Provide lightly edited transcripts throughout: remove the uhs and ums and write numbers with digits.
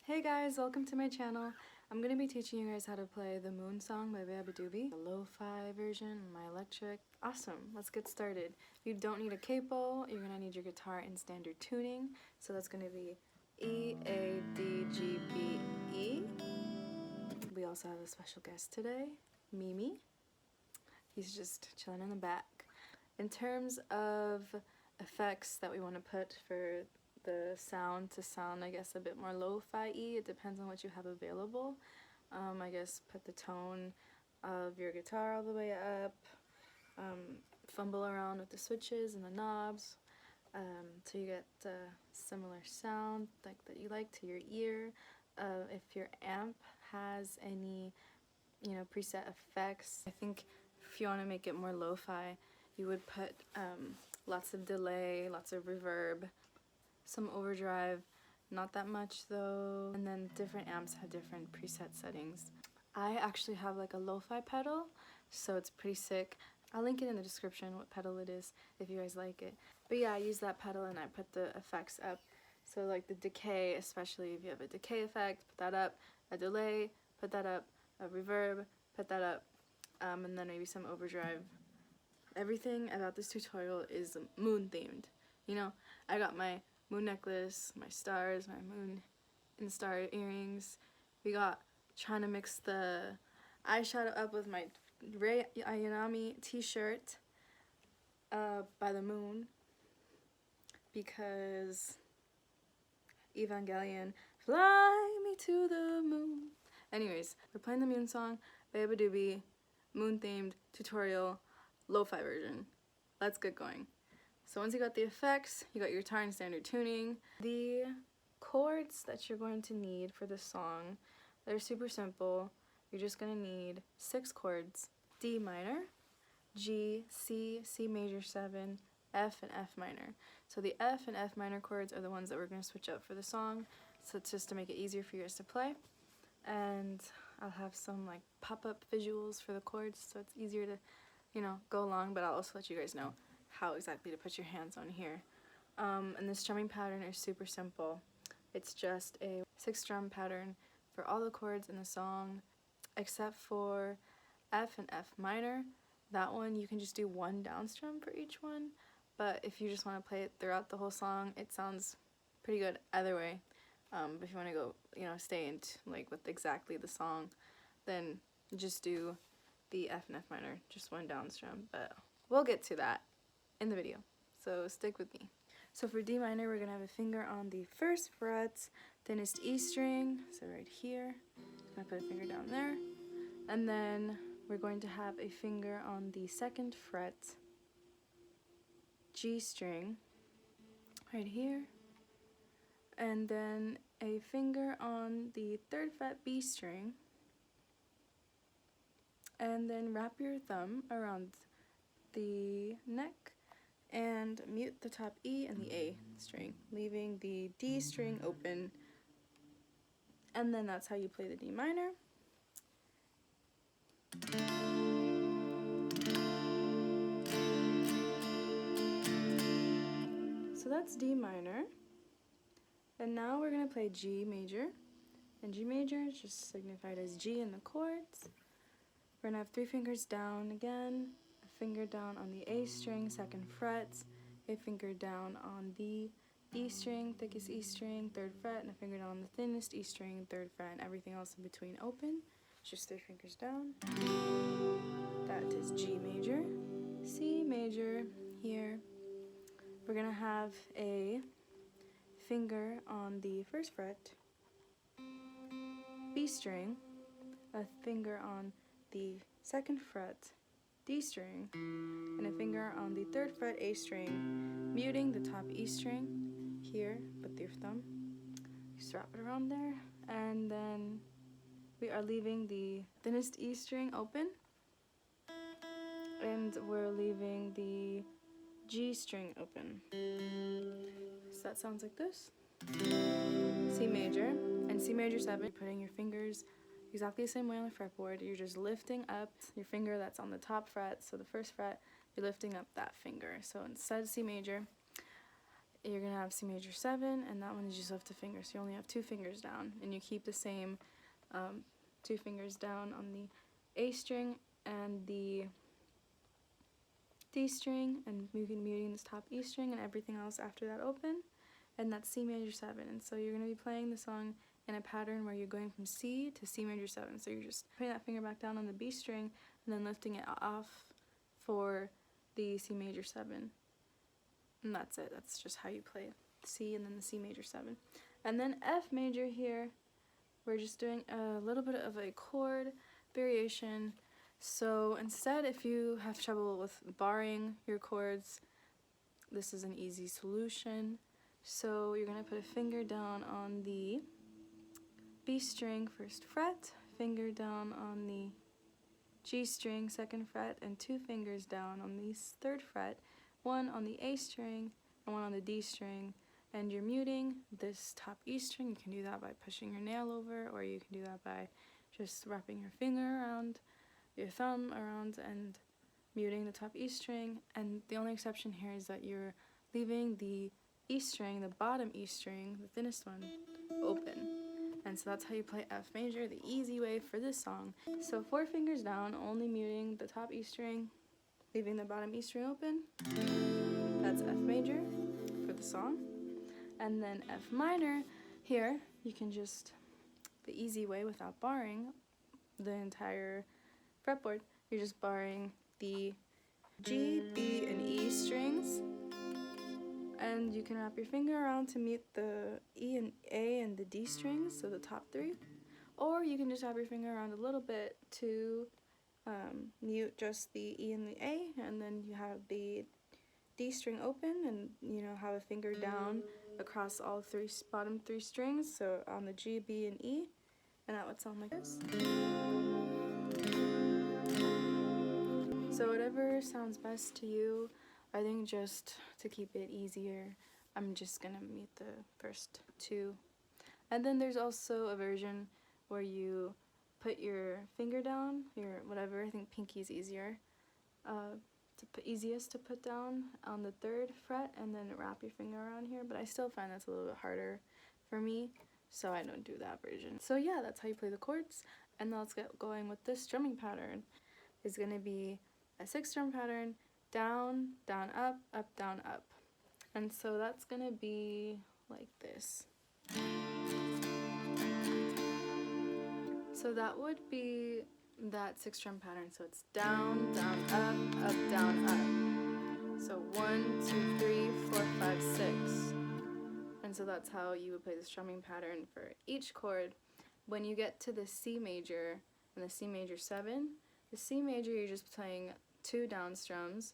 Hey guys, welcome to my channel. I'm going to be teaching you guys how to play the Moon Song by Beabadoobee, the Lo-Fi version, my electric. Awesome, let's get started. You don't need a capo, you're going to need your guitar in standard tuning. So that's going to be EADGBE. We also have a special guest today, Mimi. He's just chilling in the back. In terms of effects that we want to put for the sound to sound, I guess, a bit more lo-fi-y, it depends on what you have available. I guess put the tone of your guitar all the way up, fumble around with the switches and the knobs so you get a similar sound like that you like to your ear. If your amp has any preset effects, I think if you want to make it more lo-fi, you would put lots of delay, lots of reverb, some overdrive, not that much though, and then different amps have different preset settings. I actually have like a lo-fi pedal, so it's pretty sick. I'll link it in the description what pedal it is if you guys like it. But yeah, I use that pedal and I put the effects up. So like the decay, especially if you have a decay effect, put that up, a delay, put that up, a reverb, put that up, and then maybe some overdrive. Everything about this tutorial is moon themed. You know, I got my moon necklace, my stars, my moon and star earrings. We got trying to mix the eyeshadow up with my Ray Ayanami t-shirt by the moon because Evangelion, fly me to the moon. Anyways, we're playing the Moon Song, Byebyee, moon themed tutorial, lo-fi version. Let's get going. So once you got the effects, you got your guitar in standard tuning. The chords that you're going to need for this song, they're super simple. You're just going to need 6 chords: D minor, G, C, C major 7, F, and F minor. So the F and F minor chords are the ones that we're going to switch up for the song. So it's just to make it easier for you guys to play. And I'll have some like pop-up visuals for the chords so it's easier to, go along, but I'll also let you guys know how exactly to put your hands on here. And the strumming pattern is super simple. It's just a 6-strum pattern for all the chords in the song, except for F and F minor. That one you can just do 1 down strum for each one, but if you just want to play it throughout the whole song, it sounds pretty good either way. But if you want to go, stay in like with exactly the song, then just do the F and F minor, just 1 down strum. But we'll get to that in the video, so stick with me. So for D minor, we're gonna have a finger on the 1st fret, thinnest E string, so right here. I'm gonna put a finger down there, and then we're going to have a finger on the 2nd fret, G string, right here, and then a finger on the 3rd fret, B string, and then wrap your thumb around the neck and mute the top E and the A string, leaving the D string open, and then that's how you play the D minor. So that's D minor, and now we're going to play G major, and G major is just signified as G in the chords. We're going to have 3 fingers down again, a finger down on the A string, 2nd fret, a finger down on the E string, thickest E string, 3rd fret, and a finger down on the thinnest E string, 3rd fret, and everything else in between open. Just 3 fingers down. That is G major. C major here. We're going to have a finger on the 1st fret, B string, a finger on the 2nd fret, D string, and a finger on the 3rd fret, A string, muting the top E string here with your thumb. Just wrap it around there, and then we are leaving the thinnest E string open, and we're leaving the G string open. So that sounds like this. C major and C major 7, putting your fingers exactly the same way on the fretboard. You're just lifting up your finger that's on the top fret, so the 1st fret, you're lifting up that finger. So instead of C major, you're gonna have C major 7, and that one you just lift a finger, so you only have 2 fingers down, and you keep the same 2 fingers down on the A string and the D string, and muting this top E string and everything else after that open, and that's C major 7. And so you're going to be playing the song in a pattern where you're going from C to C major 7. So you're just putting that finger back down on the B string and then lifting it off for the C major 7. And that's it. That's just how you play C and then the C major 7. And then F major here, we're just doing a little bit of a chord variation. So instead, if you have trouble with barring your chords, this is an easy solution. So you're going to put a finger down on the B string, 1st fret, finger down on the G string, 2nd fret, and 2 fingers down on the 3rd fret, 1 on the A string and 1 on the D string. And you're muting this top E string. You can do that by pushing your nail over, or you can do that by just wrapping your finger around, your thumb around, and muting the top E string. And the only exception here is that you're leaving the E string, the bottom E string, the thinnest one, open. And so that's how you play F major, the easy way for this song. So 4 fingers down, only muting the top E string, leaving the bottom E string open. That's F major for the song. And then F minor, here you can just, the easy way without barring the entire fretboard, you're just barring the G, B, and E strings, and you can wrap your finger around to mute the E and A and the D strings, so the top 3, or you can just wrap your finger around a little bit to mute just the E and the A, and then you have the D string open, and have a finger down across all bottom 3 strings, so on the G, B, and E, and that would sound like this. So whatever sounds best to you. I think just to keep it easier, I'm just gonna mute the first 2. And then there's also a version where you put your finger down, your whatever, I think pinky's easier, easiest to put down on the 3rd fret, and then wrap your finger around here, but I still find that's a little bit harder for me, so I don't do that version. So yeah, that's how you play the chords. And now let's get going with this strumming pattern. It's going to be a 6-strum pattern, down, down, up, down, up. And so that's going to be like this. So that would be that 6-strum pattern. So it's down, down, up, down, up. So 1, 2, 3, 4, 5, 6. And so that's how you would play the strumming pattern for each chord. When you get to the C major and the C major 7, the C major you're just playing 2 down strums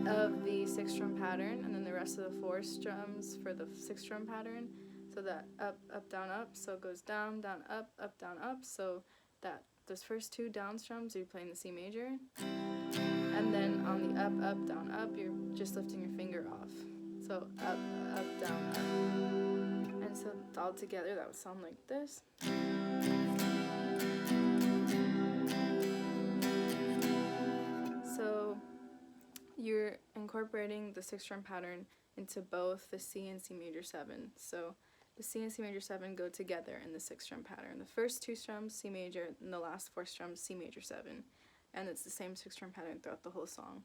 of the 6-strum pattern, and then the rest of the 4 strums for the 6-strum pattern. So that up, down, up, so it goes down, down, up, down, up. So that those first 2 down strums, you're playing the C major. And then on the up, down, up, you're just lifting your finger off. So up, down, up. And so all together that would sound like this. So you're incorporating the 6-strum pattern into both the C and C major 7. So the C and C major 7 go together in the 6-strum pattern. The first 2 strums, C major, and the last 4 strums, C major 7. And it's the same 6-strum pattern throughout the whole song.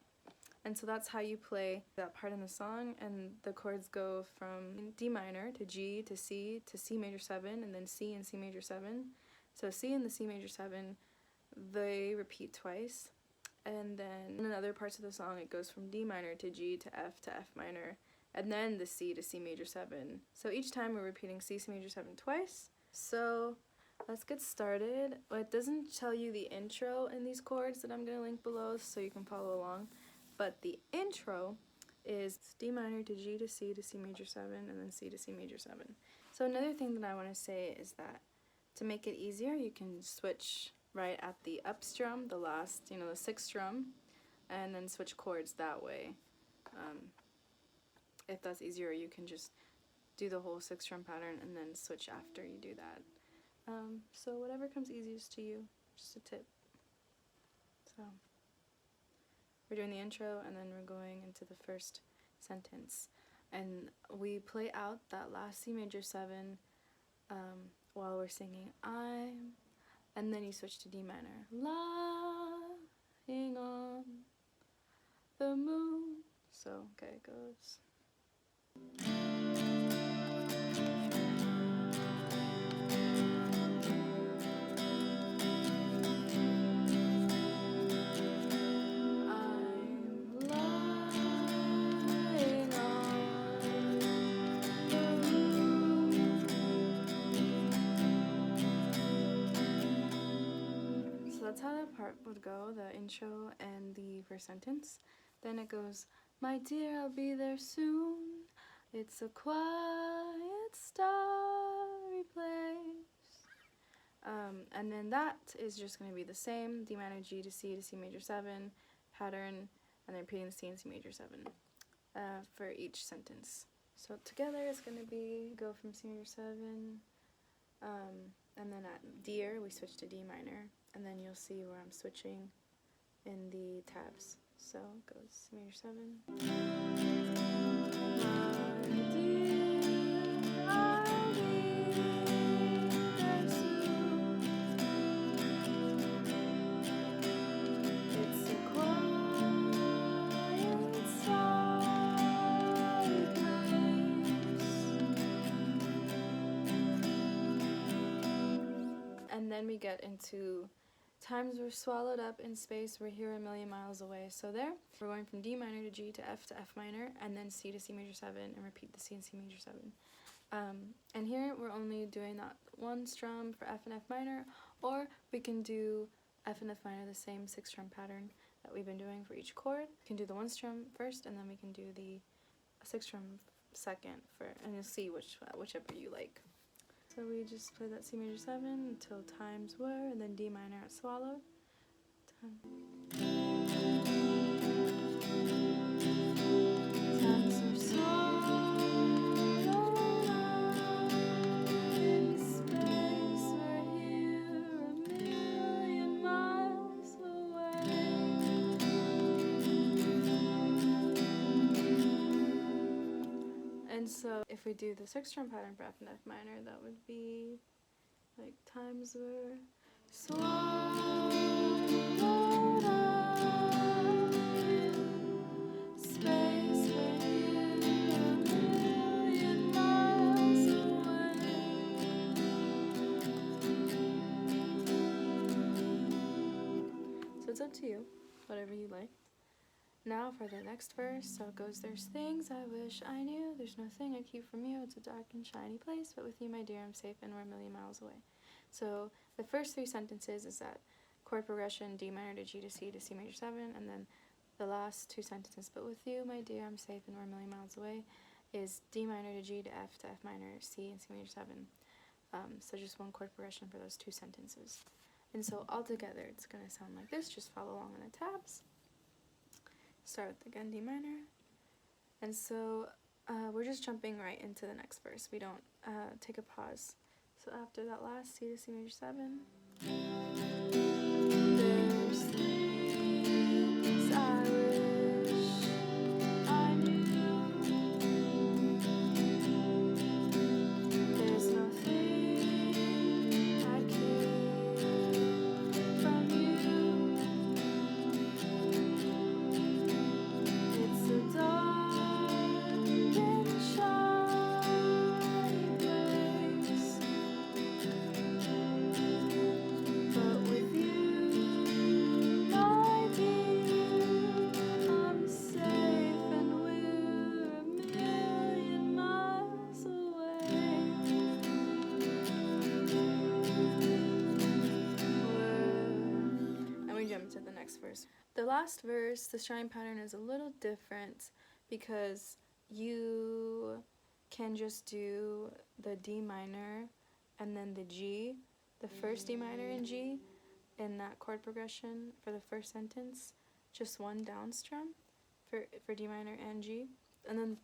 And so that's how you play that part in the song, and the chords go from D minor to G to C major 7, and then C and C major 7. So C and the C major 7, they repeat twice. And then in other parts of the song, it goes from D minor to G to F minor, and then the C to C major 7. So each time we're repeating C major 7 twice. So let's get started. Well, it doesn't tell you the intro in these chords that I'm going to link below so you can follow along, but the intro is D minor to G to C major 7, and then C to C major 7. So another thing that I want to say is that to make it easier, you can switch right at the up strum, the last, the 6th strum, and then switch chords that way. If that's easier, you can just do the whole 6-strum pattern and then switch after you do that. So whatever comes easiest to you, just a tip. So we're doing the intro, and then we're going into the first sentence. and we play out that last C major 7 while we're singing I'm, and then you switch to D minor. Lying on the moon. So, okay, it goes. That's how that part would go, the intro and the first sentence. Then it goes, my dear, I'll be there soon. It's a quiet, starry place. And then that is just going to be the same, D minor, G to C major 7 pattern, and then repeating the C and C major 7 for each sentence. So together it's going to be, go from C major 7, and then at Dear we switch to D minor, and then you'll see where I'm switching in the tabs. So it goes C major 7. My dear, I'll be there soon. It's a quiet, starry place. And then we get into times we're swallowed up in space, we're here a million miles away. So there, we're going from D minor to G to F minor, and then C to C major 7, and repeat the C and C major 7. And here we're only doing that one strum for F and F minor, or we can do F and F minor, the same 6-strum pattern that we've been doing for each chord. We can do the 1 strum first, and then we can do the 6-strum second, and you'll see whichever you like. So we just play that C major 7 until times were, and then D minor at swallowed. Times were swallowed in space, we're here a million miles away. And so if we do the 6-strum pattern for F and F minor, that would be like times were swallowed up in space, we're here a million miles away. So it's up to you, whatever you like. Now for the next verse, so it goes, there's things I wish I knew, there's no thing I keep from you, it's a dark and shiny place, but with you, my dear, I'm safe and we're a million miles away. So the first 3 sentences is that chord progression, D minor to G to C major 7, and then the last 2 sentences, but with you, my dear, I'm safe and we're a million miles away, is D minor to G to F minor, C and C major 7. So just one chord progression for those 2 sentences. And so all together, it's going to sound like this. Just follow along on the tabs. Start with, again, D minor. And so we're just jumping right into the next verse. We don't take a pause. So after that last C to C major 7, there's things I wish I knew. There's nothing I keep from you. It's a dark and shiny place, but with you, my dear, I'm safe and we're a million miles away. And we jump to the next verse. The last verse, the strumming pattern is a little different because you can just do the D minor and then the G, the first D minor and G in that chord progression for the first sentence, just one down strum for D minor and G, and then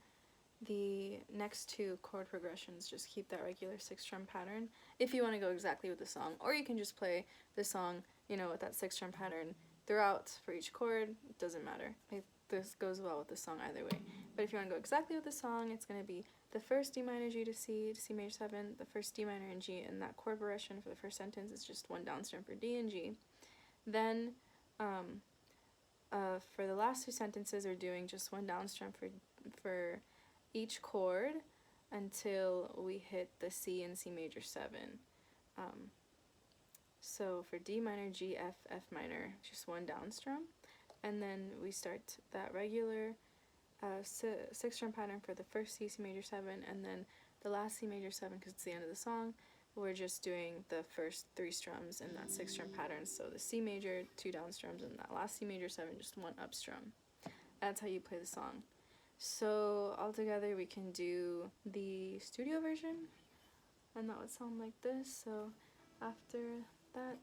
the next 2 chord progressions just keep that regular 6-strum pattern if you want to go exactly with the song, or you can just play the song, with that 6-strum pattern throughout for each chord. It doesn't matter. this goes well with the song either way. But if you want to go exactly with the song, it's going to be the first D minor G to C major 7, the first D minor and G, and that chord progression for the first sentence is just one down strum for D and G. Then for the last two sentences, we're doing just one down strum for each chord until we hit the C and C major 7. So for D minor, G, F, F minor, just one down strum, and then we start that regular 6-strum pattern for the first C major 7, and then the last C major 7, because it's the end of the song, we're just doing the first 3 strums in that 6-strum pattern. So the C major, 2 down strums, and that last C major 7, just 1 up strum. That's how you play the song. So all together we can do the studio version, and that would sound like this. So after that,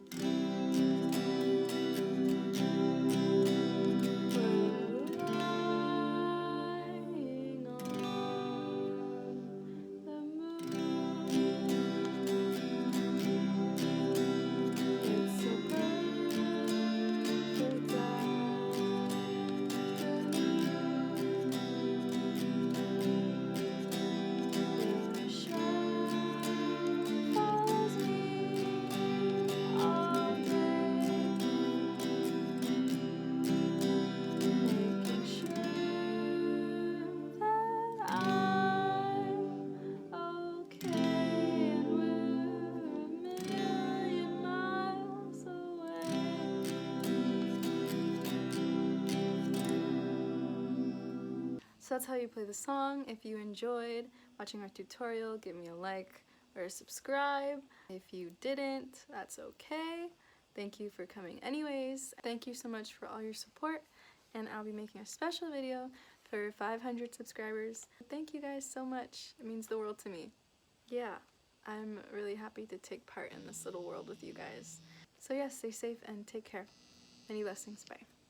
so that's how you play the song. If you enjoyed watching our tutorial, give me a like or a subscribe. If you didn't, that's okay. Thank you for coming anyways. Thank you so much for all your support, and I'll be making a special video for 500 subscribers. Thank you guys so much. It means the world to me. Yeah, I'm really happy to take part in this little world with you guys. So yeah, stay safe and take care. Many blessings. Bye.